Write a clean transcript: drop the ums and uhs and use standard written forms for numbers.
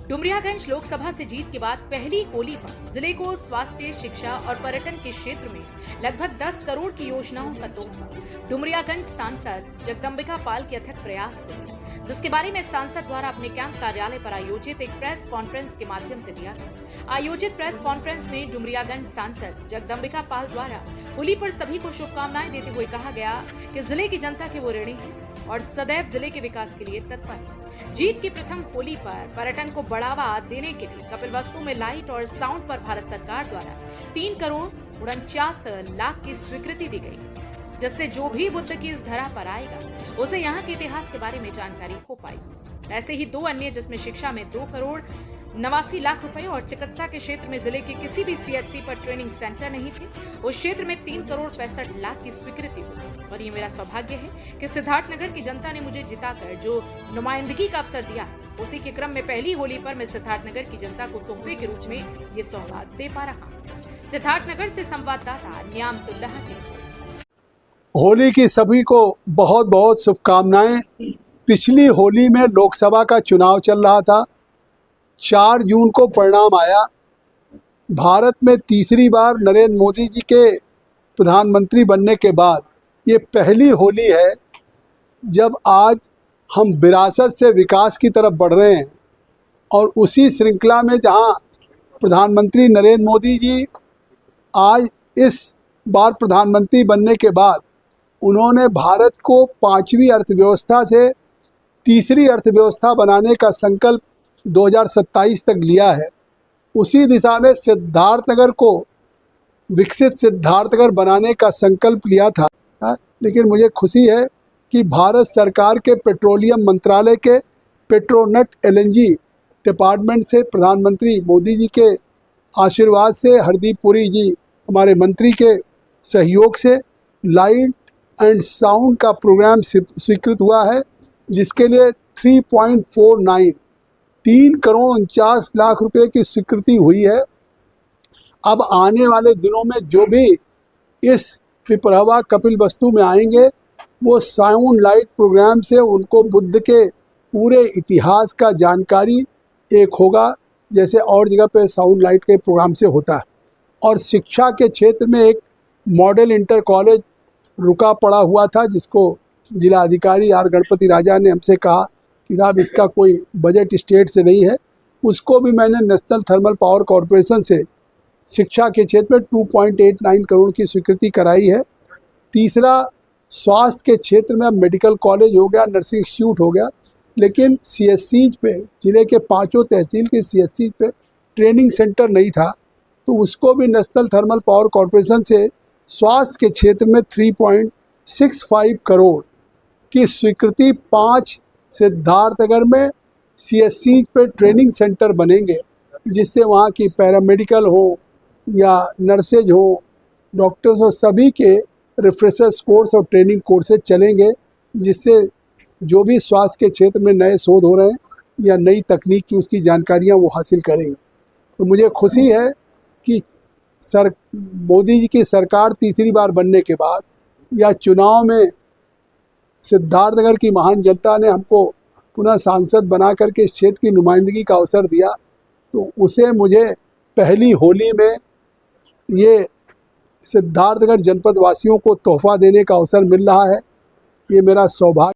डुमरियागंज लोकसभा से जीत के बाद पहली होली पर जिले को स्वास्थ्य, शिक्षा और पर्यटन के क्षेत्र में लगभग 10 करोड़ की योजनाओं का तोहफा डुमरियागंज सांसद जगदम्बिका पाल के अथक प्रयास से, जिसके बारे में सांसद द्वारा अपने कैंप कार्यालय पर आयोजित एक प्रेस कॉन्फ्रेंस के माध्यम से दिया गया। आयोजित प्रेस कॉन्फ्रेंस में डुमरियागंज सांसद जगदम्बिका पाल द्वारा होली पर सभी को शुभकामनाएं देते हुए कहा गया कि जिले की जनता के वो ऋणी है और सदैव जिले के विकास के लिए तत्पर है। जीत की प्रथम होली पर पर्यटन को बढ़ावा देने के लिए कपिलवस्तु में लाइट और साउंड पर भारत सरकार द्वारा 3 करोड़ 49 लाख की स्वीकृति दी गई, जिससे जो भी बुद्ध की इस धरा पर आएगा उसे यहाँ के इतिहास के बारे में जानकारी हो पाएगी। ऐसे ही 2 अन्य, जिसमें शिक्षा में 2 करोड़ 89 लाख रुपए और चिकित्सा के क्षेत्र में जिले के किसी भी सीएचसी पर ट्रेनिंग सेंटर नहीं थे, उस क्षेत्र में 3 करोड़ 65 लाख की स्वीकृति हुई। और ये मेरा सौभाग्य है कि सिद्धार्थनगर की जनता ने मुझे जिताकर जो नुमाइंदगी का अवसर दिया, उसी के क्रम में पहली होली पर मैं सिद्धार्थनगर की जनता को तोहफे के रूप में ये सौगात दे पा रहा हूँ। सिद्धार्थनगर से संवाददाता नियामतुल्लाह की रिपोर्ट। होली की सभी को बहुत बहुत शुभकामनाएं। पिछली होली में लोकसभा का चुनाव चल रहा था। 4 जून को परिणाम आया। भारत में तीसरी बार नरेंद्र मोदी जी के प्रधानमंत्री बनने के बाद ये पहली होली है जब आज हम विरासत से विकास की तरफ बढ़ रहे हैं। और उसी श्रृंखला में जहां प्रधानमंत्री नरेंद्र मोदी जी आज इस बार प्रधानमंत्री बनने के बाद उन्होंने भारत को 5वीं अर्थव्यवस्था से तीसरी अर्थव्यवस्था बनाने का संकल्प 2027 तक लिया है। उसी दिशा में सिद्धार्थनगर को विकसित सिद्धार्थनगर बनाने का संकल्प लिया था। लेकिन मुझे खुशी है कि भारत सरकार के पेट्रोलियम मंत्रालय के पेट्रोनेट एलएनजी डिपार्टमेंट से प्रधानमंत्री मोदी जी के आशीर्वाद से, हरदीप पुरी जी हमारे मंत्री के सहयोग से लाइट एंड साउंड का प्रोग्राम स्वीकृत हुआ है, जिसके लिए 3 करोड़ 49 लाख रुपए की स्वीकृति हुई है। अब आने वाले दिनों में जो भी इस पिपरहवा कपिलवस्तु में आएंगे वो साउंड लाइट प्रोग्राम से उनको बुद्ध के पूरे इतिहास का जानकारी एक होगा, जैसे और जगह पे साउंड लाइट के प्रोग्राम से होता है। और शिक्षा के क्षेत्र में एक मॉडल इंटर कॉलेज रुका पड़ा हुआ था, जिसको जिला अधिकारी आर गणपति राजा ने हमसे कहा कि साहब इसका कोई बजट स्टेट से नहीं है, उसको भी मैंने नेशनल थर्मल पावर कॉरपोरेशन से शिक्षा के क्षेत्र में 2.89 करोड़ की स्वीकृति कराई है। तीसरा, स्वास्थ्य के क्षेत्र में अब मेडिकल कॉलेज हो गया, नर्सिंग इंस्टीट्यूट हो गया, लेकिन सीएससी पे जिले के 5 तहसील के सीएससी पे ट्रेनिंग सेंटर नहीं था, तो उसको भी नेशनल थर्मल पावर कॉरपोरेशन से स्वास्थ्य के क्षेत्र में 3.65 करोड़ की स्वीकृति 5 सिद्धार्थनगर में सीएससी पे ट्रेनिंग सेंटर बनेंगे, जिससे वहाँ की पैरामेडिकल हो या नर्सेज हो, डॉक्टर्स हो, सभी के रिफ्रेशर्स कोर्स और ट्रेनिंग कोर्सेज चलेंगे, जिससे जो भी स्वास्थ्य के क्षेत्र में नए शोध हो रहे हैं या नई तकनीक की उसकी जानकारियाँ वो हासिल करेंगे। तो मुझे खुशी है कि मोदी जी की सरकार तीसरी बार बनने के बाद या चुनाव में सिद्धार्थनगर की महान जनता ने हमको पुनः सांसद बना करके इस क्षेत्र की नुमाइंदगी का अवसर दिया, तो उसे मुझे पहली होली में ये सिद्धार्थनगर जनपद वासियों को तोहफा देने का अवसर मिल रहा है। ये मेरा सौभाग्य